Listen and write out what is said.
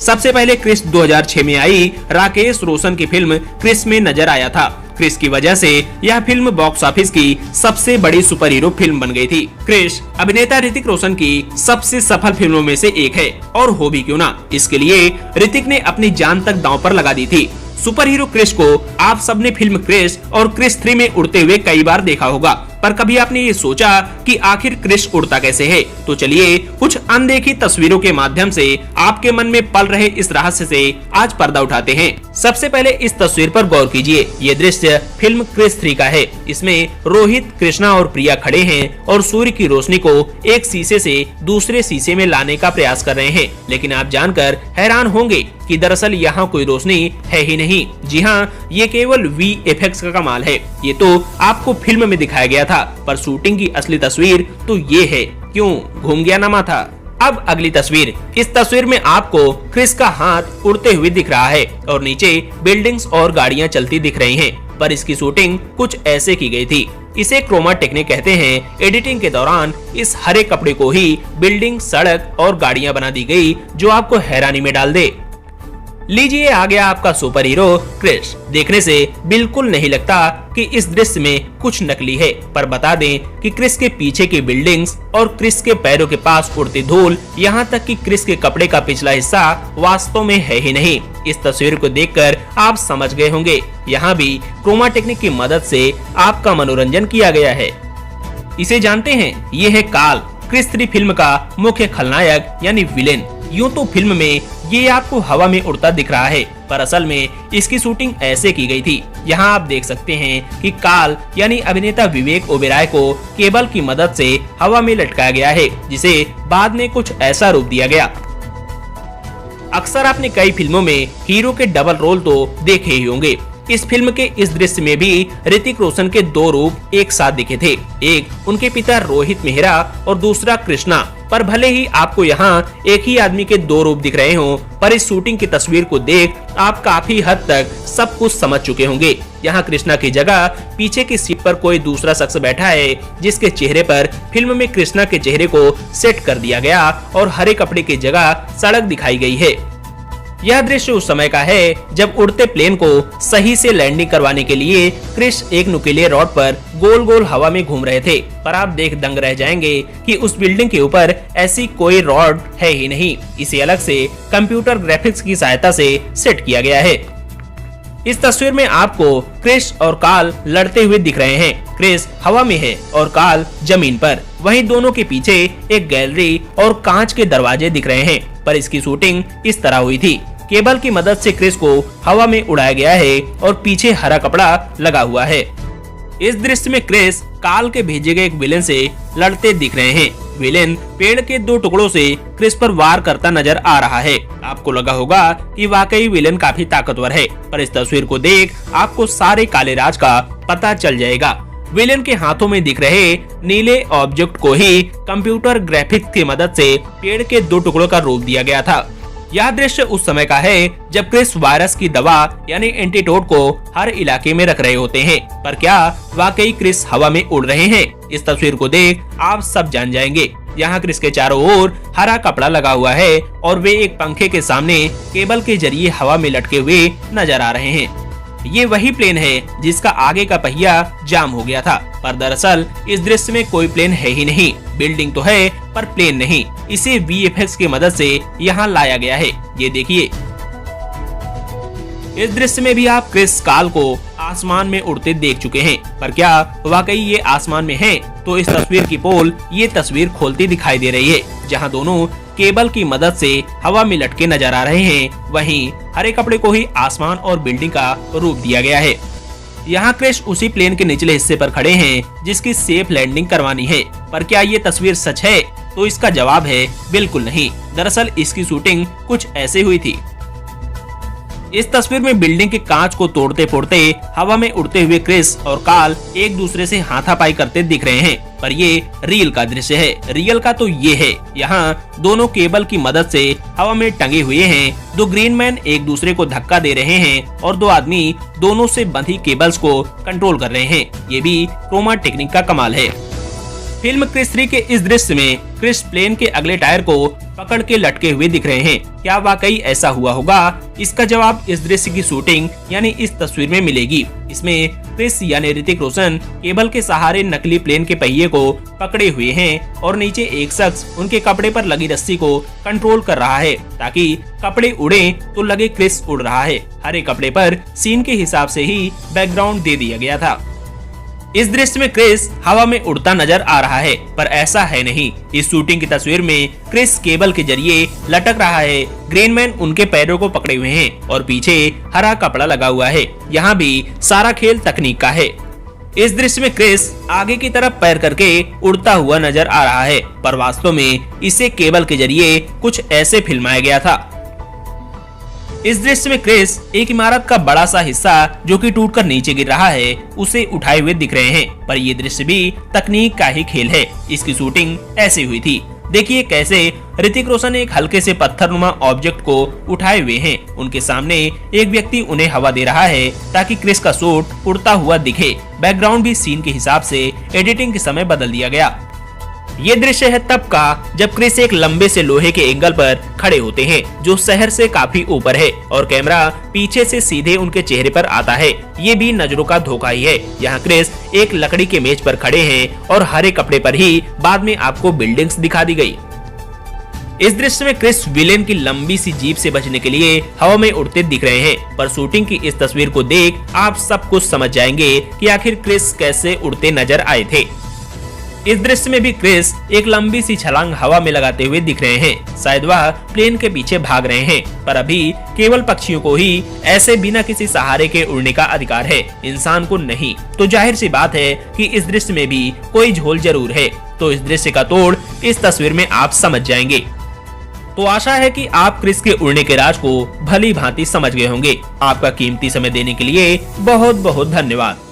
सबसे पहले क्रिस 2006 में आई राकेश रोशन की फिल्म क्रिस में नजर आया था। क्रिस की वजह से यह फिल्म बॉक्स ऑफिस की सबसे बड़ी सुपर हीरो फिल्म बन गई थी। क्रिस अभिनेता ऋतिक रोशन की सबसे सफल फिल्मों में से एक है, और हो भी क्यों ना, इसके लिए ऋतिक ने अपनी जान तक दांव पर लगा दी थी। सुपर हीरो क्रिस को आप सबने फिल्म क्रिस और क्रिस 3 में उड़ते हुए कई बार देखा होगा, पर कभी आपने ये सोचा कि आखिर क्रिस उड़ता कैसे है? तो चलिए कुछ अनदेखी तस्वीरों के माध्यम से आपके मन में पल रहे इस रहस्य से आज पर्दा उठाते हैं। सबसे पहले इस तस्वीर पर गौर कीजिए। ये दृश्य फिल्म क्रिस 3 का है। इसमें रोहित, कृष्णा और प्रिया खड़े हैं और सूर्य की रोशनी को एक शीशे से दूसरे शीशे में लाने का प्रयास कर रहे हैं। लेकिन आप जानकर हैरान होंगे कि दरअसल यहाँ कोई रोशनी है ही नहीं। जी हाँ, ये केवल VFX का कमाल है। ये तो आपको फिल्म में दिखाया गया था, पर शूटिंग की असली तस्वीर तो ये है। क्यों घूम गया ना माथा? अब अगली तस्वीर। इस तस्वीर में आपको क्रिस का हाथ उड़ते हुए दिख रहा है और नीचे बिल्डिंग्स और गाड़ियां चलती दिख रही हैं, पर इसकी शूटिंग कुछ ऐसे की गई थी। इसे क्रोमा टेक्निक कहते हैं। एडिटिंग के दौरान इस हरे कपड़े को ही बिल्डिंग, सड़क और गाड़ियां बना दी गई, जो आपको हैरानी में डाल दे। लीजिए आ गया आपका सुपर हीरो क्रिस। देखने से बिल्कुल नहीं लगता कि इस दृश्य में कुछ नकली है, पर बता दें कि क्रिस के पीछे की बिल्डिंग्स और क्रिस के पैरों के पास उड़ती धूल, यहाँ तक कि क्रिस के कपड़े का पिछला हिस्सा वास्तव में है ही नहीं। इस तस्वीर को देखकर आप समझ गए होंगे, यहाँ भी क्रोमा टेक्निक की मदद से आपका मनोरंजन किया गया है। इसे जानते हैं, ये है काल, क्रिस 3 फिल्म का मुख्य खलनायक यानी विलेन। यूं तो फिल्म में ये आपको हवा में उड़ता दिख रहा है, पर असल में इसकी शूटिंग ऐसे की गई थी। यहाँ आप देख सकते हैं कि काल यानी अभिनेता विवेक ओबेरॉय को केबल की मदद से हवा में लटकाया गया है, जिसे बाद में कुछ ऐसा रूप दिया गया। अक्सर आपने कई फिल्मों में हीरो के डबल रोल तो देखे ही होंगे। इस फिल्म के इस दृश्य में भी ऋतिक रोशन के 2 रूप एक साथ दिखे थे। एक उनके पिता रोहित मेहरा और दूसरा कृष्णा। पर भले ही आपको यहाँ एक ही आदमी के 2 रूप दिख रहे हों, पर इस शूटिंग की तस्वीर को देख आप काफी हद तक सब कुछ समझ चुके होंगे। यहाँ कृष्णा की जगह पीछे की सीट पर कोई दूसरा शख्स बैठा है, जिसके चेहरे पर फिल्म में कृष्णा के चेहरे को सेट कर दिया गया और हरे कपड़े की जगह सड़क दिखाई गई है। यह दृश्य उस समय का है जब उड़ते प्लेन को सही से लैंडिंग करवाने के लिए क्रिस एक नुकीले रॉड पर गोल गोल हवा में घूम रहे थे। पर आप देख दंग रह जाएंगे कि उस बिल्डिंग के ऊपर ऐसी कोई रॉड है ही नहीं। इसे अलग से कंप्यूटर ग्राफिक्स की सहायता से सेट किया गया है। इस तस्वीर में आपको क्रिस और काल लड़ते हुए दिख रहे हैं। क्रिस हवा में है और काल जमीन पर। वहीं दोनों के पीछे एक गैलरी और कांच के दरवाजे दिख रहे हैं, पर इसकी शूटिंग इस तरह हुई थी। केबल की मदद से क्रिस को हवा में उड़ाया गया है और पीछे हरा कपड़ा लगा हुआ है। इस दृश्य में क्रिस काल के भेजे गए एक विलेन से लड़ते दिख रहे हैं। विलेन पेड़ के 2 टुकड़ों से क्रिस पर वार करता नजर आ रहा है। आपको लगा होगा कि वाकई विलेन काफी ताकतवर है, पर इस तस्वीर को देख आपको सारे काले राज का पता चल जाएगा। विलेन के हाथों में दिख रहे नीले ऑब्जेक्ट को ही कंप्यूटर ग्राफिक्स की मदद से पेड़ के 2 टुकड़ों का रूप दिया गया था। यह दृश्य उस समय का है जब क्रिस वायरस की दवा यानी एंटीडोट को हर इलाके में रख रहे होते हैं। पर क्या वाकई क्रिस हवा में उड़ रहे हैं? इस तस्वीर को देख आप सब जान जाएंगे। यहाँ क्रिस के चारों ओर हरा कपड़ा लगा हुआ है और वे एक पंखे के सामने केबल के जरिए हवा में लटके हुए नजर आ रहे हैं। ये वही प्लेन है जिसका आगे का पहिया जाम हो गया था, पर दरअसल इस दृश्य में कोई प्लेन है ही नहीं। बिल्डिंग तो है पर प्लेन नहीं। इसे VFX की मदद से यहाँ लाया गया है। ये देखिए, इस दृश्य में भी आप क्रिस काल को आसमान में उड़ते देख चुके हैं, पर क्या वाकई ये आसमान में है? तो इस तस्वीर की पोल ये तस्वीर खोलती दिखाई दे रही है, जहाँ दोनों केबल की मदद से हवा में लटके नजर आ रहे हैं। वहीं हरे कपड़े को ही आसमान और बिल्डिंग का रूप दिया गया है। यहाँ क्रिस उसी प्लेन के निचले हिस्से पर खड़े हैं जिसकी सेफ लैंडिंग करवानी है। पर क्या ये तस्वीर सच है? तो इसका जवाब है बिल्कुल नहीं। दरअसल इसकी शूटिंग कुछ ऐसे हुई थी। इस तस्वीर में बिल्डिंग के कांच को तोड़ते फोड़ते हवा में उड़ते हुए क्रिस और काल एक दूसरे से हाथापाई करते दिख रहे हैं, पर ये रियल का दृश्य है। रियल का तो ये है, यहाँ दोनों केबल की मदद से हवा में टंगे हुए हैं। 2 ग्रीन मैन एक दूसरे को धक्का दे रहे हैं और 2 आदमी दोनों से बंधी केबल्स को कंट्रोल कर रहे हैं। ये भी क्रोमा टेक्निक का कमाल है। फिल्म क्रिस 3 के इस दृश्य में क्रिस प्लेन के अगले टायर को पकड़ के लटके हुए दिख रहे हैं। क्या वाकई ऐसा हुआ होगा? इसका जवाब इस दृश्य की शूटिंग यानी इस तस्वीर में मिलेगी। इसमें क्रिस यानी ऋतिक रोशन केबल के सहारे नकली प्लेन के पहिए को पकड़े हुए हैं और नीचे एक शख्स उनके कपड़े पर लगी रस्सी को कंट्रोल कर रहा है ताकि कपड़े उड़े तो लगे क्रिस उड़ रहा है। हर एक कपड़े पर सीन के हिसाब से ही बैकग्राउंड दे दिया गया था। इस दृश्य में क्रिस हवा में उड़ता नजर आ रहा है, पर ऐसा है नहीं। इस शूटिंग की तस्वीर में क्रिस केबल के जरिए लटक रहा है, ग्रेनमैन उनके पैरों को पकड़े हुए हैं और पीछे हरा कपड़ा लगा हुआ है। यहाँ भी सारा खेल तकनीक का है। इस दृश्य में क्रिस आगे की तरफ पैर करके उड़ता हुआ नजर आ रहा है, पर वास्तव में इसे केबल के जरिए कुछ ऐसे फिल्माया गया था। इस दृश्य में क्रिस एक इमारत का बड़ा सा हिस्सा जो कि टूटकर नीचे गिर रहा है उसे उठाए हुए दिख रहे हैं, पर ये दृश्य भी तकनीक का ही खेल है। इसकी शूटिंग ऐसे हुई थी। देखिए कैसे ऋतिक रोशन एक हल्के से पत्थरनुमा ऑब्जेक्ट को उठाए हुए हैं। उनके सामने एक व्यक्ति उन्हें हवा दे रहा है ताकि क्रिस का सूट उड़ता हुआ दिखे। बैकग्राउंड भी सीन के हिसाब से एडिटिंग के समय बदल दिया गया। ये दृश्य है तब का जब क्रिस एक लंबे से लोहे के एंगल पर खड़े होते हैं जो शहर से काफी ऊपर है और कैमरा पीछे से सीधे उनके चेहरे पर आता है। ये भी नजरों का धोखा ही है। यहाँ क्रिस एक लकड़ी के मेज पर खड़े हैं और हरे कपड़े पर ही बाद में आपको बिल्डिंग्स दिखा दी गई। इस दृश्य में क्रिस विलेन की लंबी सी जीप से बचने के लिए हवा में उड़ते दिख रहे हैं, पर शूटिंग की इस तस्वीर को देख आप सब कुछ समझ जाएंगे कि आखिर क्रिस कैसे उड़ते नजर आए थे। इस दृश्य में भी क्रिस एक लंबी सी छलांग हवा में लगाते हुए दिख रहे हैं। शायद वह प्लेन के पीछे भाग रहे हैं, पर अभी केवल पक्षियों को ही ऐसे बिना किसी सहारे के उड़ने का अधिकार है, इंसान को नहीं। तो जाहिर सी बात है कि इस दृश्य में भी कोई झोल जरूर है। तो इस दृश्य का तोड़ इस तस्वीर में आप समझ जाएंगे। तो आशा है कि आप क्रिस के उड़ने के राज को भली भांति समझ गए होंगे। आपका कीमती समय देने के लिए बहुत बहुत धन्यवाद।